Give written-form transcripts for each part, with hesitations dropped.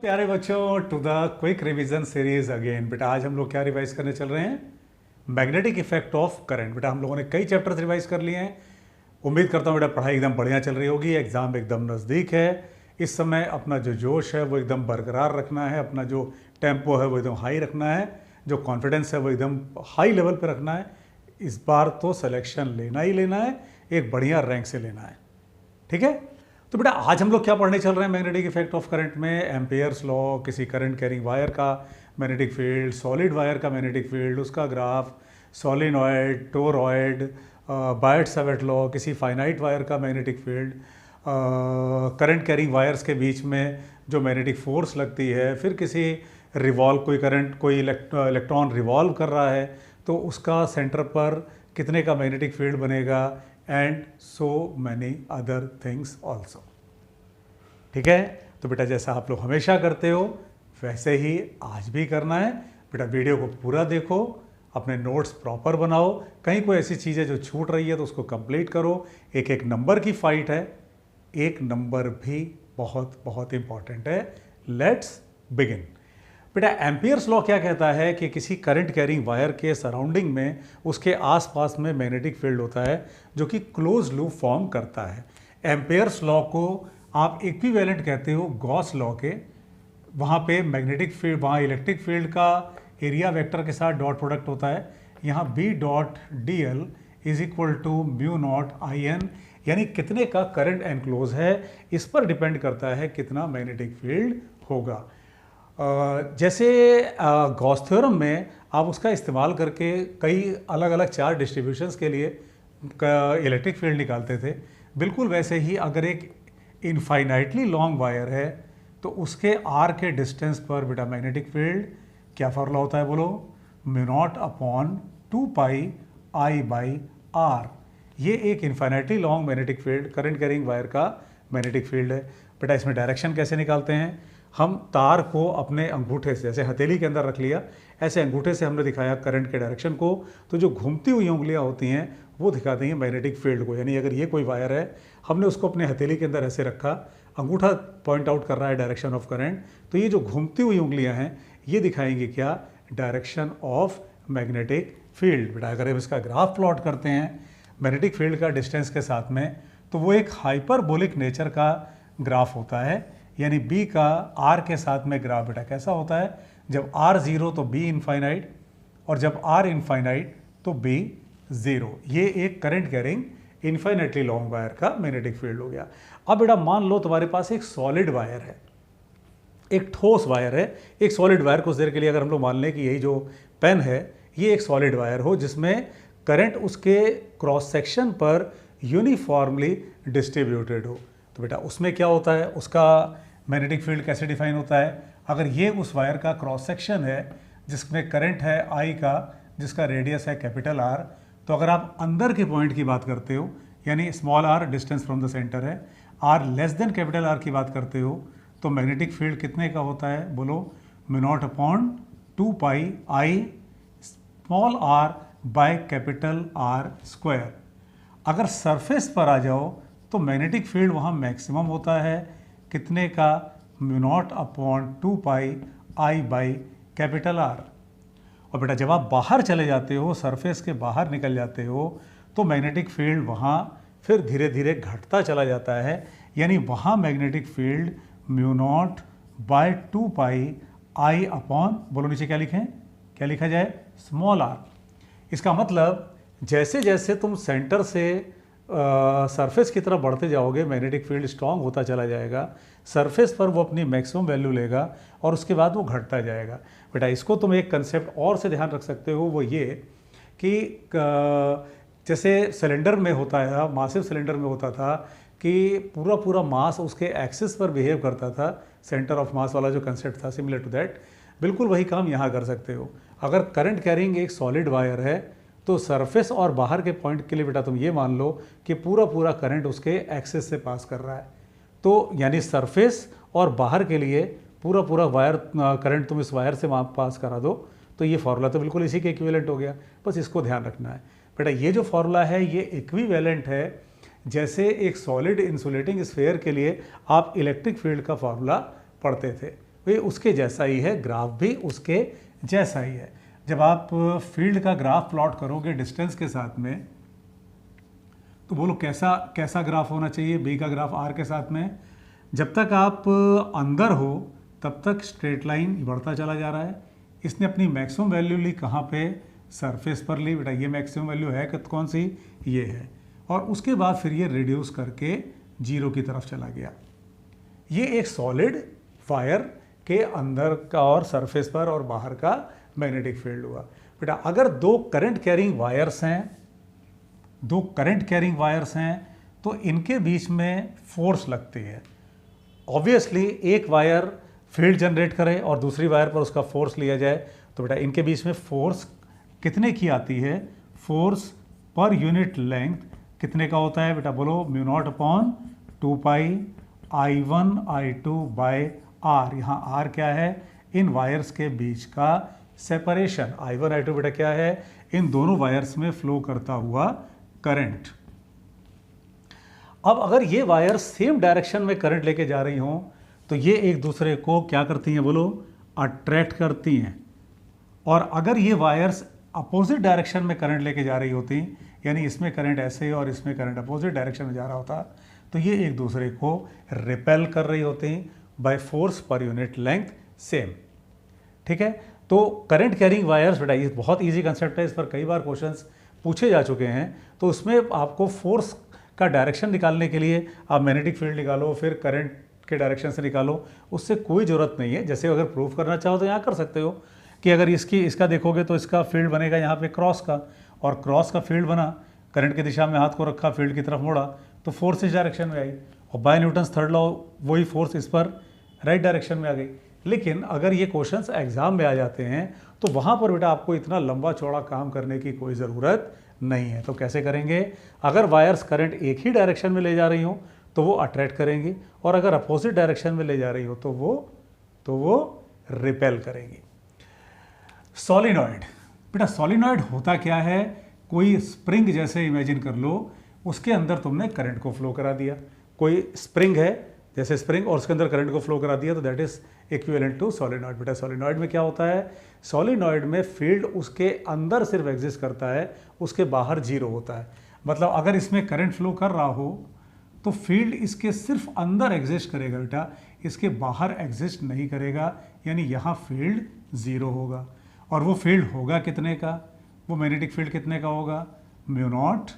प्यारे बच्चों, to the quick revision series again. बेटा आज हम लोग क्या रिवाइज करने चल रहे हैं? Magnetic effect of current. बेटा हम लोगों ने कई चैप्टर्स रिवाइज कर लिए हैं। उम्मीद करता हूँ बेटा पढ़ाई एकदम बढ़िया चल रही होगी, एग्जाम एकदम नज़दीक है। इस समय अपना जो जोश है वो एकदम बरकरार रखना है, अपना जो टेम्पो है वो एकदम हाई रखना है, जो कॉन्फिडेंस है वो एकदम हाई लेवल पर रखना है। इस बार तो सिलेक्शन लेना ही लेना है, एक बढ़िया रैंक से लेना है। ठीक है, तो बेटा आज हम लोग क्या पढ़ने चल रहे हैं मैग्नेटिक इफेक्ट ऑफ करंट में? एम्पियर्स लॉ, किसी करंट कैरिंग वायर का मैग्नेटिक फील्ड, सॉलिड वायर का मैग्नेटिक फील्ड, उसका ग्राफ, सोलिनॉइड, टोरॉइड, बायट-सावर्ट लॉ, किसी फाइनाइट वायर का magnetic field, current carrying wires के बीच में जो मैग्नेटिक फोर्स लगती है, फिर किसी रिवॉल्व, कोई इलेक्ट्रॉन रिवॉल्व कर रहा है तो उसका सेंटर पर कितने का मैग्नेटिक फील्ड बनेगा, and so many other things also. ठीक है, तो बेटा जैसा आप लोग हमेशा करते हो वैसे ही आज भी करना है। बेटा वीडियो को पूरा देखो, अपने नोट्स प्रॉपर बनाओ, कहीं कोई ऐसी चीज़ है जो छूट रही है तो उसको कंप्लीट करो। एक एक नंबर की फाइट है, एक नंबर भी बहुत बहुत इंपॉर्टेंट है। Let's begin. बेटा एम्पियर्स लॉ क्या कहता है कि किसी करंट कैरिंग वायर के सराउंडिंग में, उसके आसपास में मैग्नेटिक फील्ड होता है जो कि क्लोज लूप फॉर्म करता है। एम्पियर्स लॉ को आप इक्विवेलेंट कहते हो गॉस लॉ के। वहाँ पे मैग्नेटिक फील्ड, वहाँ इलेक्ट्रिक फील्ड का एरिया वेक्टर के साथ डॉट प्रोडक्ट होता है। यहाँ B dot D L is equal to mu naught I N, यानी कितने का करंट एनक्लोज है इस पर डिपेंड करता है कितना मैग्नेटिक फील्ड होगा। जैसे गॉस थ्योरम में आप उसका इस्तेमाल करके कई अलग अलग चार्ज डिस्ट्रीब्यूशंस के लिए इलेक्ट्रिक फील्ड निकालते थे, बिल्कुल वैसे ही अगर एक इनफाइनाइटली लॉन्ग वायर है तो उसके आर के डिस्टेंस पर बेटा मैग्नेटिक फील्ड क्या फॉर्मूला होता है बोलो? Mu naught upon 2 pi I by R. ये एक infinitely long magnetic field, current carrying wire का मैग्नेटिक फील्ड है। बेटा इसमें डायरेक्शन कैसे निकालते हैं? हम तार को अपने अंगूठे से, जैसे हथेली के अंदर रख लिया, ऐसे अंगूठे से हमने दिखाया करंट के डायरेक्शन को, तो जो घूमती हुई उंगलियां होती हैं वो दिखाती हैं मैग्नेटिक फील्ड को। यानी अगर ये कोई वायर है, हमने उसको अपने हथेली के अंदर ऐसे रखा, अंगूठा पॉइंट आउट कर रहा है डायरेक्शन ऑफ करंट, तो ये जो घूमती हुई उंगलियां हैं ये दिखाएंगी क्या? Direction of magnetic field. बेटा अगर हम इसका ग्राफ प्लॉट करते हैं मैग्नेटिक फील्ड का डिस्टेंस के साथ में, तो वो एक हाइपरबोलिक नेचर का ग्राफ होता है। यानी B का R के साथ में ग्राफ बेटा कैसा होता है? जब R 0 तो B इनफाइनाइट, और जब R इनफाइनाइट तो B 0। ये एक current carrying infinitely long wire का मैग्नेटिक फील्ड हो गया। अब बेटा मान लो तुम्हारे पास एक सॉलिड वायर है, एक ठोस वायर है। एक सॉलिड वायर, कुछ देर के लिए अगर हम लोग मान लें कि यही जो पेन है ये एक सॉलिड वायर हो जिसमें करंट उसके क्रॉस सेक्शन पर यूनिफॉर्मली डिस्ट्रीब्यूटेड हो, तो बेटा उसमें क्या होता है? उसका मैग्नेटिक फील्ड कैसे डिफाइन होता है? अगर ये उस वायर का क्रॉस सेक्शन है जिसमें करंट है I का, जिसका रेडियस है कैपिटल R, तो अगर आप अंदर के पॉइंट की बात करते हो, यानी small r distance from the centre है, R less than capital R की बात करते हो, तो मैग्नेटिक फील्ड कितने का होता है बोलो? Mu naught upon 2 pi I small r by capital R square. अगर सरफेस पर आ जाओ तो मैग्नेटिक फील्ड वहाँ मैक्सिमम होता है कितने का? Mu naught upon 2 pi I by capital R। और बेटा जब आप बाहर चले जाते हो, सरफेस के बाहर निकल जाते हो, तो मैग्नेटिक फील्ड वहाँ फिर धीरे धीरे घटता चला जाता है। यानी वहाँ magnetic field mu naught by 2 pi I upon, बोलो नीचे क्या लिखें? क्या लिखा जाए? Small r। इसका मतलब जैसे जैसे तुम सेंटर से सरफेस की तरफ बढ़ते जाओगे मैग्नेटिक फील्ड स्ट्रांग होता चला जाएगा, सरफेस पर वो अपनी मैक्सिमम वैल्यू लेगा और उसके बाद वो घटता जाएगा। बेटा इसको तुम एक कंसेप्ट और से ध्यान रख सकते हो, वो ये कि जैसे सिलेंडर में होता है, मासिव सिलेंडर में होता था कि पूरा पूरा मास उसके एक्सिस पर बिहेव करता था, सेंटर ऑफ मास वाला जो कंसेप्ट था, सिमिलर टू दैट, बिल्कुल वही काम यहाँ कर सकते हो। अगर करंट कैरिंग एक सॉलिड वायर है तो सरफेस और बाहर के पॉइंट के लिए बेटा तुम ये मान लो कि पूरा पूरा करंट उसके एक्सिस से पास कर रहा है, तो यानी सरफेस और बाहर के लिए पूरा पूरा वायर करंट तुम इस वायर से वहाँ पास करा दो, तो ये फार्मूला तो बिल्कुल इसी के इक्विवेलेंट हो गया। बस इसको ध्यान रखना है बेटा, ये जो फार्मूला है ये इक्विवेलेंट है जैसे एक सॉलिड इंसुलेटिंग स्फीयर के लिए आप इलेक्ट्रिक फील्ड का फार्मूला पढ़ते थे। ये उसके जैसा ही है, ग्राफ भी उसके जैसा ही है। जब आप फील्ड का ग्राफ प्लॉट करोगे डिस्टेंस के साथ में, तो बोलो कैसा कैसा ग्राफ होना चाहिए बी का ग्राफ आर के साथ में। जब तक आप अंदर हो तब तक स्ट्रेट लाइन बढ़ता चला जा रहा है। इसने अपनी मैक्सिमम वैल्यू ली कहाँ पे, सरफेस पर ली। बेटा ये मैक्सिमम वैल्यू है कौन सी, ये है। और उसके बाद फिर ये रिड्यूस करके जीरो की तरफ चला गया। ये एक सॉलिड वायर के अंदर का और सरफेस पर और बाहर का मैग्नेटिक फील्ड हुआ। बेटा अगर दो करंट कैरिंग वायर्स हैं, तो इनके बीच में फोर्स लगती है। ऑब्वियसली एक वायर फील्ड जनरेट करे और दूसरी वायर पर उसका फोर्स लिया जाए, तो बेटा इनके बीच में फोर्स कितने की आती है, फोर्स पर यूनिट लेंथ कितने का होता है बेटा, बोलो μ0/2 पाई I1 I2 बाय R। यहाँ R क्या है, इन वायर्स के बीच का सेपरेशन। I1 I2 बेटा क्या है, इन दोनों वायर्स में फ्लो करता हुआ करंट। अब अगर ये वायर सेम डायरेक्शन में करंट लेके जा रही हों, तो ये एक दूसरे को क्या करती हैं, बोलो अट्रैक्ट करती हैं। और अगर ये वायर्स अपोजिट डायरेक्शन में करंट लेके जा रही होती, यानी इसमें करंट ऐसे और इसमें करंट अपोजिट डायरेक्शन में जा रहा होता, तो ये एक दूसरे को रिपेल कर रही होती by force per unit length same. ठीक है, तो करंट कैरिंग वायर्स बेटा ये बहुत इजी कंसेप्ट है, इस पर कई बार क्वेश्चंस पूछे जा चुके हैं। तो उसमें आपको फोर्स का डायरेक्शन निकालने के लिए आप मैग्नेटिक फील्ड निकालो, फिर करंट के डायरेक्शन से निकालो, उससे कोई ज़रूरत नहीं है। जैसे अगर प्रूफ करना चाहो तो यहाँ कर सकते हो कि अगर इसका देखोगे तो इसका फील्ड बनेगा यहाँ पे क्रॉस का, और क्रॉस का फील्ड बना, करंट की दिशा में हाथ को रखा, फील्ड की तरफ मोड़ा, तो फोर्स इस डायरेक्शन में आई, और बाय न्यूटन्स थर्ड लॉ वही फोर्स इस पर राइट डायरेक्शन में आ गई। लेकिन अगर ये क्वेश्चंस एग्जाम में आ जाते हैं तो वहाँ पर बेटा आपको इतना लंबा चौड़ा काम करने की कोई ज़रूरत नहीं है। तो कैसे करेंगे, अगर वायर्स करंट एक ही डायरेक्शन में ले जा रही हो तो वो अट्रैक्ट करेंगी, और अगर अपोजिट डायरेक्शन में ले जा रही हो तो वो रिपेल करेंगी। सॉलिनॉइड, बेटा सॉलिनॉइड होता क्या है, कोई स्प्रिंग जैसे इमेजिन कर लो, उसके अंदर तुमने करंट को फ्लो करा दिया। कोई स्प्रिंग है जैसे स्प्रिंग, और उसके अंदर करंट को फ्लो करा दिया, तो that is equivalent to solenoid. बेटा सॉलिनॉइड में क्या होता है, सॉलिनॉइड में फील्ड उसके अंदर सिर्फ एग्जिस्ट करता है, उसके बाहर जीरो होता है। मतलब अगर इसमें करंट फ्लो कर रहा हो तो फील्ड इसके सिर्फ अंदर एग्जिस्ट करेगा बेटा, इसके बाहर एग्जिस्ट नहीं करेगा, यानी यहाँ फील्ड जीरो होगा। और वो फील्ड होगा कितने का, वो मैग्नेटिक फील्ड कितने का होगा, μ0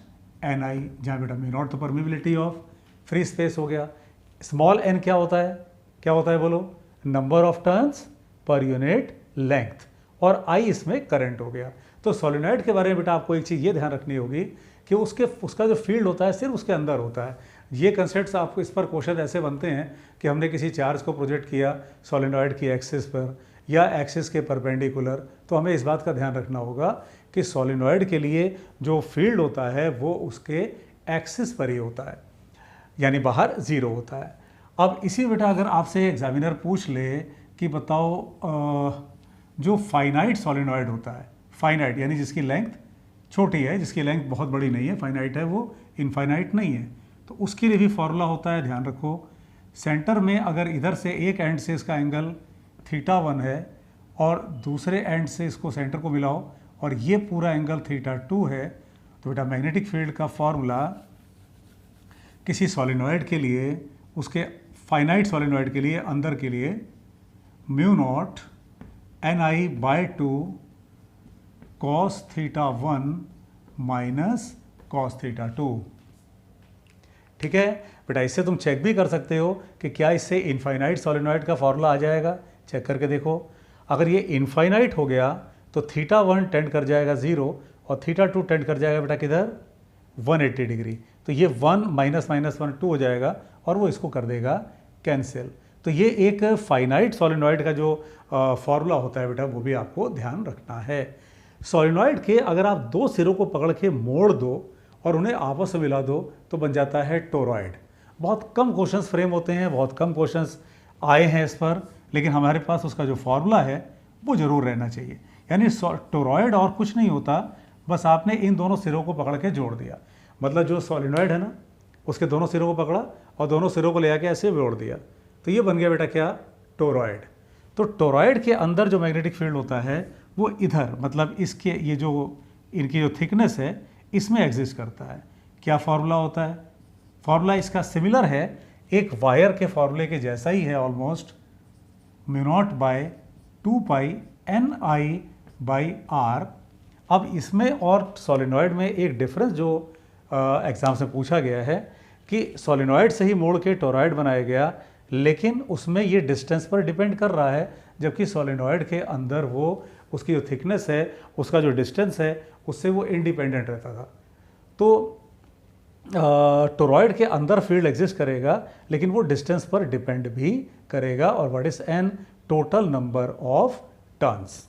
Ni, जहाँ बेटा μ0 तो परमिबिलिटी ऑफ फ्री स्पेस हो गया, स्मॉल n क्या होता है बोलो, number of turns per unit length, और I इसमें करंट हो गया। तो सोलिनॉइड के बारे में बेटा आपको एक चीज़ ये ध्यान रखनी होगी कि उसका जो फील्ड होता है सिर्फ उसके अंदर होता है। ये कंसेप्ट्स आपको इस पर क्वेश्चन ऐसे बनते हैं कि हमने किसी चार्ज को प्रोजेक्ट किया सोलिनॉइड की एक्सिस पर या एक्सिस के परपेंडिकुलर, तो हमें इस बात का ध्यान रखना होगा कि सोलिनॉइड के लिए जो फील्ड होता है वो उसके एक्सिस पर ही होता है, यानी बाहर जीरो होता है। अब इसी बेटा अगर आपसे एग्जामिनर पूछ ले कि बताओ जो फाइनाइट सोलिनॉइड होता है, फाइनाइट यानी जिसकी लेंथ छोटी है, जिसकी लेंथ बहुत बड़ी नहीं है, फाइनाइट है, वो इनफाइनाइट नहीं है, तो उसके लिए भी फॉर्मूला होता है, ध्यान रखो। सेंटर में अगर इधर से एक एंड से इसका एंगल θ1 है और दूसरे एंड से इसको सेंटर को मिलाओ और ये पूरा एंगल θ2 है, तो बेटा मैग्नेटिक फील्ड का फॉर्मूला किसी सॉलिनॉइड के लिए, उसके फाइनाइट सॉलिनॉइड के लिए, अंदर के लिए μ0 Ni/2 cos θ1 माइनस cos θ2। ठीक है बेटा, इससे तुम चेक भी कर सकते हो कि क्या इससे इनफाइनाइट सॉलिनॉइड का फॉर्मूला आ जाएगा, चेक करके देखो। अगर ये इनफाइनाइट हो गया तो θ1 टेंड कर जाएगा 0 और θ2 टेंड कर जाएगा बेटा किधर, 180 डिग्री। तो ये 1 माइनस 1 2 हो जाएगा और वो इसको कर देगा कैंसिल। तो ये एक फाइनाइट सॉलिनॉइड का जो फॉर्मूला होता है बेटा, वो भी आपको ध्यान रखना है। सॉलिनॉइड के अगर आप दो सिरों को पकड़ के मोड़ दो और उन्हें आपस में मिला दो तो बन जाता है टोरॉइड। बहुत कम क्वेश्चंस फ्रेम होते हैं, बहुत कम क्वेश्चंस आए हैं इस पर, लेकिन हमारे पास उसका जो फॉर्मूला है वो ज़रूर रहना चाहिए। यानी टोरॉइड और कुछ नहीं होता, बस आपने इन दोनों सिरों को पकड़ के जोड़ दिया। मतलब जो सॉलिनॉइड है ना, उसके दोनों सिरों को पकड़ा और दोनों सिरों को ले आके ऐसे जोड़ दिया, तो ये बन गया बेटा क्या, टोरॉइड। तो टोरॉइड के अंदर जो मैग्नेटिक फील्ड होता है वो इधर, मतलब इसके ये जो इनकी जो थिकनेस है इसमें एग्जिस्ट करता है। क्या फॉर्मूला होता है? फॉर्मूला इसका सिमिलर है, एक वायर के फॉर्मूले के जैसा ही है almost, mu naught by 2 pi NI by R। अब इसमें और सोलेनॉइड में एक डिफरेंस जो एग्जाम से पूछा गया है कि सोलेनॉइड से ही मोड़ के टोरॉइड बनाया गया, लेकिन उसमें ये डिस्टेंस पर डिपेंड कर रहा है, जबकि सोलेनॉइड के अंदर वो उसकी जो थिकनेस है, उसका जो डिस्टेंस है, उससे वो इंडिपेंडेंट रहता था। तो टोरॉइड के अंदर फील्ड एग्जिस्ट करेगा, लेकिन वो डिस्टेंस पर डिपेंड भी करेगा। और what is an? Total number of turns.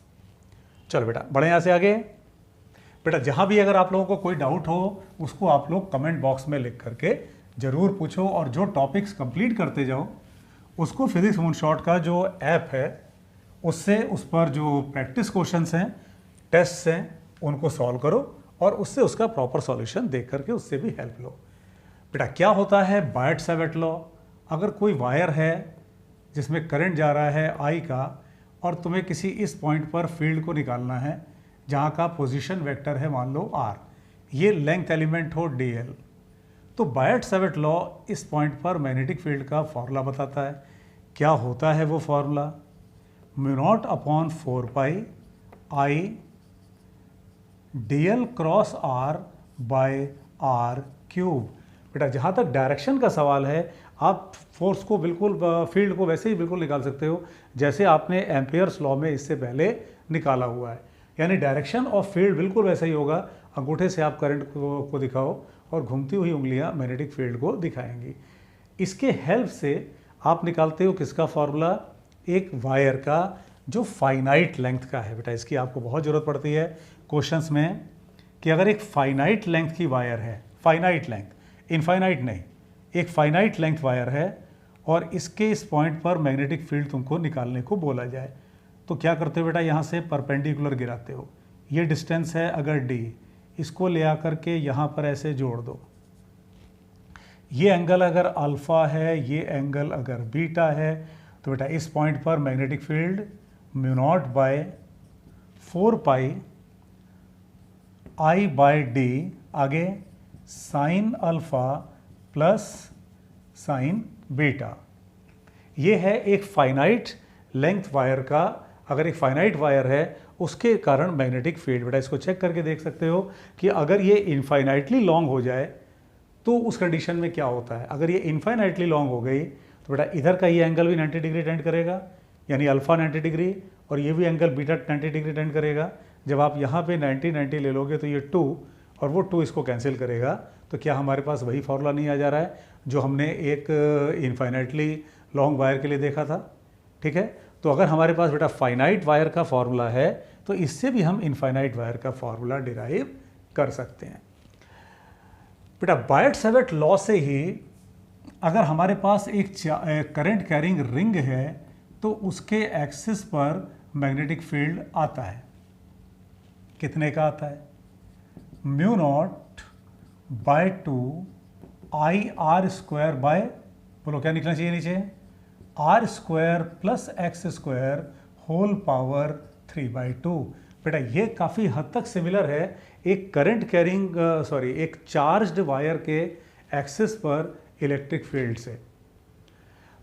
चलो बेटा बढ़े यहाँ से आगे। बेटा जहाँ भी अगर आप लोगों को कोई डाउट हो उसको आप लोग कमेंट बॉक्स में लिख करके ज़रूर पूछो, और जो टॉपिक्स कंप्लीट करते जाओ उसको फिजिक्स मूनशॉट का जो ऐप है उससे उस पर जो प्रैक्टिस क्वेश्चंस हैं, टेस्ट्स हैं, उनको सॉल्व करो और उससे उसका प्रॉपर सॉल्यूशन देख करके उससे भी हेल्प लो। बेटा क्या होता है बायट-सैवर्ट लॉ? अगर कोई वायर है जिसमें करंट जा रहा है I का, और तुम्हें किसी इस पॉइंट पर फील्ड को निकालना है जहाँ का पोजीशन वेक्टर है मान लो R, ये लेंथ एलिमेंट हो dl, तो बायट-सैवर्ट लॉ इस पॉइंट पर मैग्नेटिक फील्ड का फॉर्मूला बताता है। क्या होता है वो formula? Mu naught upon 4 pi I dl cross R by R cube. बेटा जहाँ तक डायरेक्शन का सवाल है, आप फोर्स को बिल्कुल, फील्ड को वैसे ही बिल्कुल निकाल सकते हो जैसे आपने एम्पियर्स लॉ में इससे पहले निकाला हुआ है, यानी डायरेक्शन ऑफ फील्ड बिल्कुल वैसा ही होगा। अंगूठे से आप करंट को दिखाओ और घूमती हुई उंगलियां मैग्नेटिक फील्ड को दिखाएंगी। इसके हेल्प से आप निकालते हो किसका फॉर्मूला? एक वायर का जो फाइनाइट लेंथ का है। बेटा इसकी आपको बहुत ज़रूरत पड़ती है क्वेश्चंस में, कि अगर एक फाइनाइट लेंथ की वायर है, फाइनाइट लेंथ, इनफाइनाइट नहीं, एक फाइनाइट लेंथ वायर है और इसके इस पॉइंट पर मैग्नेटिक फील्ड तुमको निकालने को बोला जाए, तो क्या करते हो बेटा? यहाँ से परपेंडिकुलर गिराते हो। ये डिस्टेंस है अगर d, इसको ले आकर के यहाँ पर ऐसे जोड़ दो। ये एंगल अगर अल्फा है, ये एंगल अगर बीटा है, तो बेटा इस पॉइंट पर magnetic field mu naught by 4 pi I by d, आगे sine alpha plus sine beta. ये है एक फाइनाइट लेंथ वायर का, अगर एक फाइनाइट वायर है उसके कारण मैग्नेटिक फील्ड। बेटा इसको चेक करके देख सकते हो कि अगर ये इनफाइनाइटली लॉन्ग हो जाए तो उस कंडीशन में क्या होता है। अगर ये इनफाइनाइटली लॉन्ग हो गई तो बेटा इधर का ये एंगल भी 90 डिग्री टेंड करेगा, यानी अल्फा 90 डिग्री, और ये भी एंगल बीटा 90 डिग्री टेंड करेगा। जब आप यहाँ पे 90 ले लोगे तो ये 2 और वो 2 इसको कैंसिल करेगा, तो क्या हमारे पास वही फॉर्मूला नहीं आ जा रहा है जो हमने एक इनफाइनाइटली लॉन्ग वायर के लिए देखा था? ठीक है, तो अगर हमारे पास बेटा फाइनाइट वायर का फॉर्मूला है तो इससे भी हम इनफाइनाइट वायर का फॉर्मूला डिराइव कर सकते हैं। बेटा बायट-सैवर्ट लॉ से ही अगर हमारे पास एक करंट कैरिंग रिंग है तो उसके एक्सिस पर मैग्नेटिक फील्ड आता है। कितने का आता है? Mu naught by 2 IR square by, बोलो क्या निकलना चाहिए नीचे? R square plus x square whole power 3/2। बेटा ये काफ़ी हद तक सिमिलर है एक करंट कैरिंग एक चार्ज्ड वायर के एक्सिस पर इलेक्ट्रिक फील्ड से।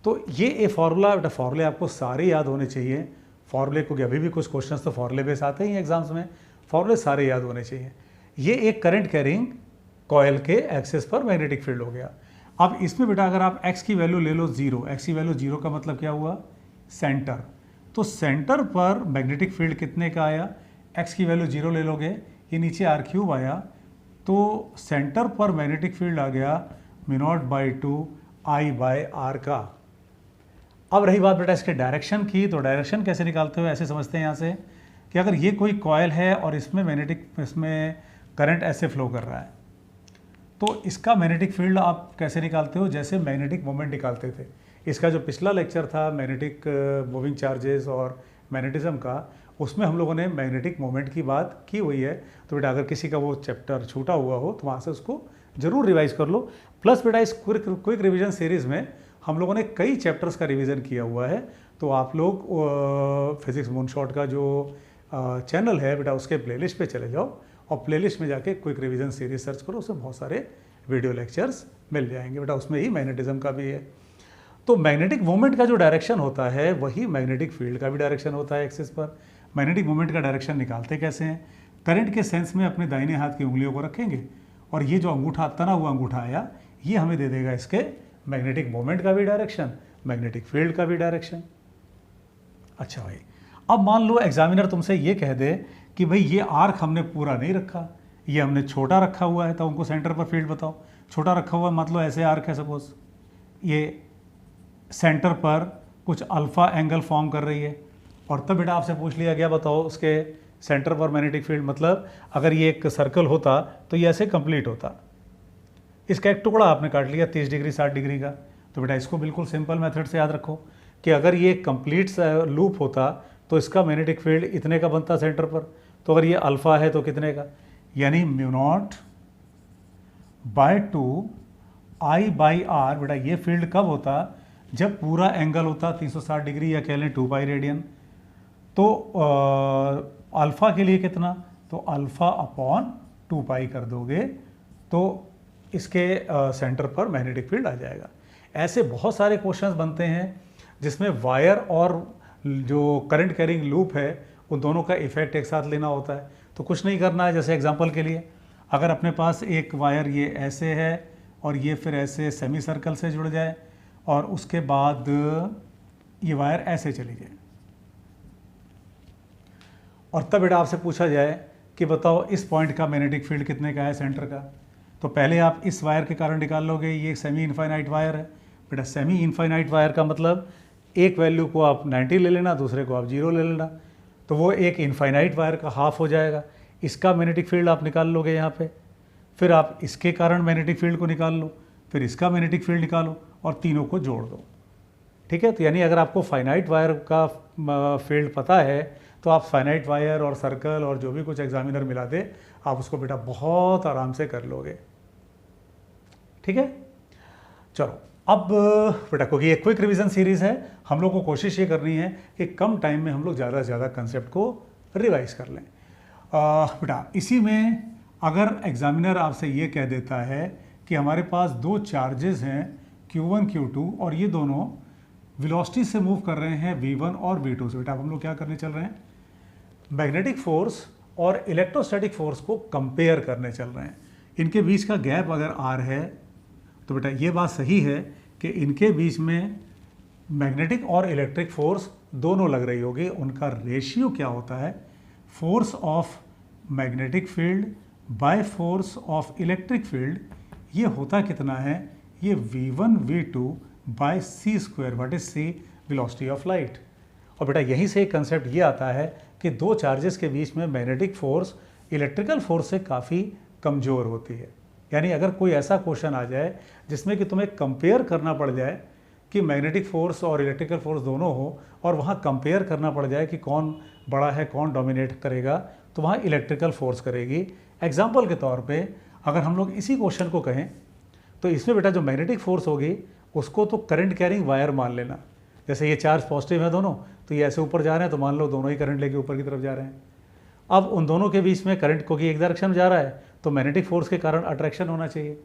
तो ये फॉर्मूला, बेटा फॉर्मूले आपको सारे याद होने चाहिए। फॉर्मूले को अभी भी कुछ क्वेश्चंस तो फॉर्मूले बेस आते ही एग्जाम्स में, फॉर्मूले सारे याद होने चाहिए। ये एक करंट कैरिंग कॉयल के एक्सिस पर मैग्नेटिक फील्ड हो गया। अब इसमें बेटा अगर आप x की वैल्यू ले लो 0, x की वैल्यू 0 का मतलब क्या हुआ? सेंटर। तो सेंटर पर मैग्नेटिक फील्ड कितने का आया? x की वैल्यू 0 ले लोगे, ये नीचे r³ आया, तो सेंटर पर मैग्नेटिक फील्ड आ गया mu naught by 2 I by R का। अब रही बात बेटा इसके डायरेक्शन की, तो डायरेक्शन कैसे निकालते हो? ऐसे समझते हैं यहाँ से कि अगर ये कोई कॉयल है और इसमें करंट ऐसे फ्लो कर रहा है, तो इसका मैग्नेटिक फील्ड आप कैसे निकालते हो? जैसे मैग्नेटिक मोमेंट निकालते थे। इसका जो पिछला लेक्चर था मैग्नेटिक मूविंग चार्जेस और मैग्नेटिज्म का, उसमें हम लोगों ने मैग्नेटिक मोमेंट की बात की हुई है। तो बेटा अगर किसी का वो चैप्टर छूटा हुआ हो तो वहाँ से उसको जरूर रिवाइज कर लो। प्लस बेटा इस क्विक रिवीजन सीरीज़ में हम लोगों ने कई चैप्टर्स का रिवीजन किया हुआ है, तो आप लोग फिजिक्स मूनशॉट का जो चैनल है बेटा उसके प्लेलिस्ट पे चले जाओ और प्लेलिस्ट में जाके क्विक रिवीजन सीरीज सर्च करो, उसमें बहुत सारे वीडियो लेक्चर्स मिल जाएंगे बेटा, उसमें ही मैग्नेटिज्म का भी है। तो मैग्नेटिक मोमेंट का जो डायरेक्शन होता है वही मैग्नेटिक फील्ड का भी डायरेक्शन होता है एक्सिस पर। मैग्नेटिक मोमेंट का डायरेक्शन निकालते कैसे हैं? करंट के सेंस में अपने दाहिने हाथ की उंगलियों को रखेंगे और ये जो अंगूठा, तना हुआ अंगूठा आया, ये हमें दे देगा इसके मैग्नेटिक मोमेंट का भी डायरेक्शन, मैग्नेटिक फील्ड का भी डायरेक्शन। अच्छा भाई, अब मान लो एग्जामिनर तुमसे ये कह दे कि भाई ये आर्क हमने पूरा नहीं रखा, ये हमने छोटा रखा हुआ है, तो उनको सेंटर पर फील्ड बताओ। छोटा रखा हुआ मतलब ऐसे आर्क है, सपोज ये सेंटर पर कुछ अल्फा एंगल फॉर्म कर रही है, और तब बेटा आपसे पूछ लिया गया बताओ उसके सेंटर पर मैग्नेटिक फील्ड, मतलब अगर ये एक सर्कल होता तो ये ऐसे कंप्लीट होता। इसका एक टुकड़ा आपने काट लिया 30 डिग्री 60 डिग्री का, तो बेटा इसको बिल्कुल सिंपल मेथड से याद रखो कि अगर ये कंप्लीट लूप होता तो इसका मैग्नेटिक फील्ड इतने का बनता सेंटर पर, तो अगर ये अल्फा है तो कितने का, यानी μ0/2 I/r। बेटा ये फील्ड कब होता? जब पूरा एंगल होता 360 डिग्री या कह लें 2 पाई रेडियन। तो अल्फ़ा के लिए कितना? तो अल्फ़ा अपॉन 2 पाई कर दोगे तो इसके सेंटर पर मैग्नेटिक फील्ड आ जाएगा। ऐसे बहुत सारे क्वेश्चंस बनते हैं जिसमें वायर और जो करंट कैरिंग लूप है उन दोनों का इफेक्ट एक साथ लेना होता है। तो कुछ नहीं करना है, जैसे एग्जांपल के लिए अगर अपने पास एक वायर ये ऐसे है और ये फिर ऐसे सेमी सर्कल से जुड़ जाए और उसके बाद ये वायर ऐसे चली जाए, और तब बेटा आपसे पूछा जाए कि बताओ इस पॉइंट का मैग्नेटिक फील्ड कितने का है सेंटर का, तो पहले आप इस वायर के कारण निकाल लोगे। ये सेमी इनफाइनाइट वायर है बेटा, सेमी इनफाइनाइट वायर का मतलब एक वैल्यू को आप 90 ले लेना, दूसरे को आप 0 ले लेना, तो वो एक इनफाइनाइट वायर का हाफ हो जाएगा। इसका मैग्नेटिक फील्ड आप निकाल लोगे यहाँ पे, फिर आप इसके कारण मैग्नेटिक फील्ड को निकाल लो, फिर इसका मैग्नेटिक फील्ड निकालो और तीनों को जोड़ दो। ठीक है, तो यानी अगर आपको फाइनाइट वायर का फील्ड पता है तो आप फाइनाइट वायर और सर्कल और जो भी कुछ एग्जामिनर मिला दे आप उसको बेटा बहुत आराम से कर लोगे। ठीक है, चलो अब बेटा क्योंकि ये क्विक रिवीजन सीरीज है, हम लोग को कोशिश ये करनी है कि कम टाइम में हम लोग ज़्यादा से ज़्यादा कंसेप्ट को रिवाइज कर लें। बेटा इसी में अगर एग्जामिनर आपसे ये कह देता है कि हमारे पास दो चार्जेस हैं Q1 Q2 और ये दोनों वेलोसिटी से मूव कर रहे हैं V1 और V2 से, बेटा अब हम लोग क्या करने चल रहे हैं? मैग्नेटिक फोर्स और इलेक्ट्रोस्टैटिक फोर्स को कंपेयर करने चल रहे हैं। इनके बीच का गैप अगर R है तो बेटा ये बात सही है कि इनके बीच में मैग्नेटिक और इलेक्ट्रिक फोर्स दोनों लग रही होगी। उनका रेशियो क्या होता है? Force of magnetic field by force of electric field. ये होता कितना है? ये V1 V2 by c square, what is c? Velocity of light. और बेटा यहीं से एक कंसेप्ट ये आता है कि दो चार्जेस के बीच में मैग्नेटिक फोर्स इलेक्ट्रिकल फोर्स से काफ़ी कमज़ोर होती है। यानी अगर कोई ऐसा क्वेश्चन आ जाए जिसमें कि तुम्हें कंपेयर करना पड़ जाए कि मैग्नेटिक फोर्स और इलेक्ट्रिकल फोर्स दोनों हो और वहाँ कंपेयर करना पड़ जाए कि कौन बड़ा है, कौन डोमिनेट करेगा, तो वहाँ इलेक्ट्रिकल फोर्स करेगी। एग्जाम्पल के तौर पे अगर हम लोग इसी क्वेश्चन को कहें तो इसमें बेटा जो मैग्नेटिक फोर्स होगी उसको तो करंट कैरिंग वायर मान लेना। जैसे ये चार्ज पॉजिटिव है दोनों, तो ये ऐसे ऊपर जा रहे हैं, तो मान लो दोनों ही करंट लेके ऊपर की तरफ जा रहे हैं। अब उन दोनों के बीच में करंट क्योंकि एक डायरेक्शन में जा रहा है तो मैग्नेटिक फोर्स के कारण अट्रैक्शन होना चाहिए।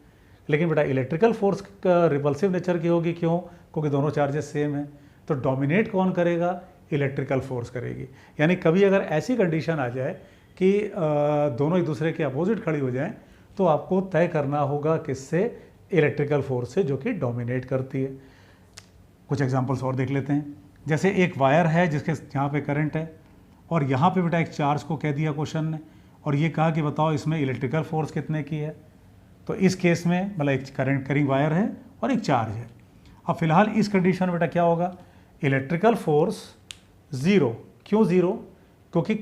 लेकिन बेटा इलेक्ट्रिकल फोर्स का रिपल्सिव नेचर की होगी, क्यों? क्योंकि दोनों चार्जेस सेम हैं। तो डोमिनेट कौन करेगा? इलेक्ट्रिकल फोर्स करेगी। यानी कभी अगर ऐसी कंडीशन आ जाए कि दोनों एक दूसरे के अपोजिट खड़ी हो जाएं तो आपको तय करना होगा किससे? इलेक्ट्रिकल फोर्स से, जो कि डोमिनेट करती है। कुछ एग्जांपल्स और देख लेते हैं। जैसे एक वायर है जिसके यहाँ पे करंट है और यहाँ पे बेटा एक चार्ज को कह दिया क्वेश्चन ने और ये कहा कि बताओ इसमें इलेक्ट्रिकल फोर्स कितने की है। तो इस केस में मतलब एक करंट कैरिंग वायर है और एक चार्ज है। अब फिलहाल इस कंडीशन में बेटा क्या होगा? Electrical force 0। क्यों 0? क्योंकि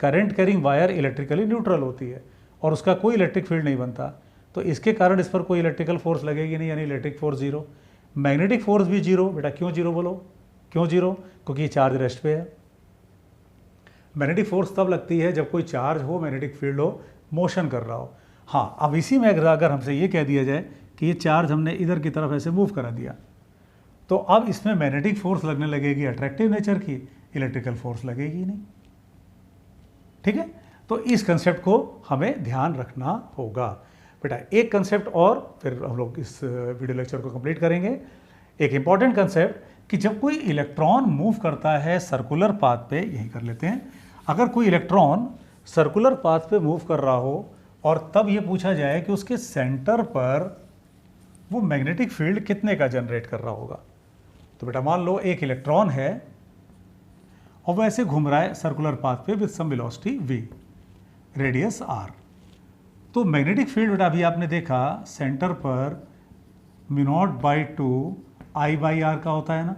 current carrying wire electrically neutral होती है और उसका कोई इलेक्ट्रिक फील्ड नहीं बनता, तो इसके कारण इस पर कोई इलेक्ट्रिकल फोर्स लगेगी नहीं, यानी इलेक्ट्रिक फोर्स 0। मैग्नेटिक फोर्स भी 0। बेटा क्यों 0 बोलो? क्यों 0? क्योंकि ये चार्ज रेस्ट पे है। मैग्नेटिक फोर्स तब लगती है जब कोई चार्ज हो, मैग्नेटिक फील्ड हो, मोशन कर रहा हो। हाँ, अब इसी में अगर हमसे ये कह दिया जाए कि ये चार्ज हमने इधर की तरफ ऐसे मूव करा दिया तो अब इसमें मैग्नेटिक फोर्स लगने लगेगी अट्रैक्टिव नेचर की, इलेक्ट्रिकल फोर्स लगेगी नहीं। ठीक है, तो इस कंसेप्ट को हमें ध्यान रखना होगा बेटा। एक कंसेप्ट और फिर हम लोग इस वीडियो लेक्चर को कंप्लीट करेंगे। एक इंपॉर्टेंट कंसेप्ट कि जब कोई इलेक्ट्रॉन मूव करता है सर्कुलर पाथ पे, यही कर लेते हैं, अगर कोई इलेक्ट्रॉन सर्कुलर पाथ पे मूव कर रहा हो और तब ये पूछा जाए कि उसके सेंटर पर वो मैग्नेटिक फील्ड कितने का जनरेट कर रहा होगा। तो बेटा मान लो एक इलेक्ट्रॉन है और वो ऐसे घूम रहा है सर्कुलर पाथ पे with some velocity v, radius r। तो मैग्नेटिक फील्ड बेटा अभी आपने देखा सेंटर पर μ0/2 I/r का होता है ना।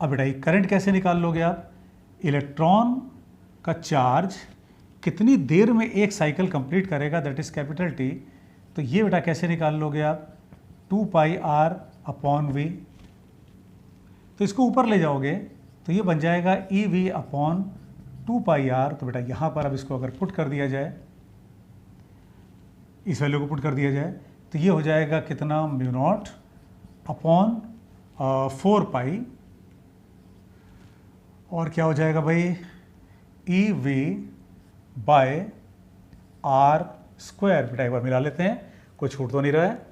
अब बेटा ये करंट कैसे निकाल लोगे आप? इलेक्ट्रॉन का चार्ज कितनी देर में एक साइकिल कंप्लीट करेगा, दैट इज कैपिटल T। तो ये बेटा कैसे निकाल लोगे आप? 2πr/v। तो इसको ऊपर ले जाओगे तो ये बन जाएगा EV/2πr। तो बेटा यहाँ पर अब इसको अगर पुट कर दिया जाए, इस वैल्यू को पुट कर दिया जाए तो ये हो जाएगा कितना? μ0/4π, और क्या हो जाएगा भाई? EV/r²। बेटा एक बार मिला लेते हैं, कोई छूट तो नहीं रहा है।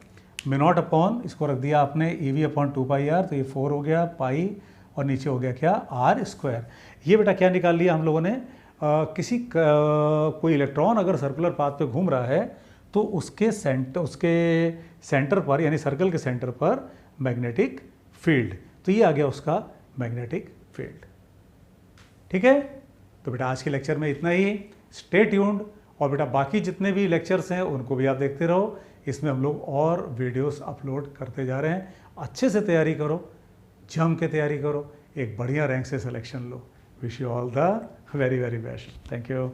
μ0 इसको रख दिया आपने EV/2πr, तो ये 4 हो गया पाई और नीचे हो गया क्या? r²। ये बेटा क्या निकाल लिया हम लोगों ने? कोई इलेक्ट्रॉन अगर सर्कुलर पाथ पे घूम रहा है तो उसके सेंटर पर, यानी सर्कल के सेंटर पर मैग्नेटिक फील्ड। तो ये आ गया उसका मैग्नेटिक फील्ड। ठीक है, तो बेटा आज के लेक्चर में इतना ही। स्टे ट्यून्ड, और बेटा बाकी जितने भी लेक्चर्स हैं उनको भी आप देखते रहो। इसमें हम लोग और वीडियोस अपलोड करते जा रहे हैं। अच्छे से तैयारी करो, जम के तैयारी करो, एक बढ़िया रैंक से selection low. Wish you all the very very best. Thank you.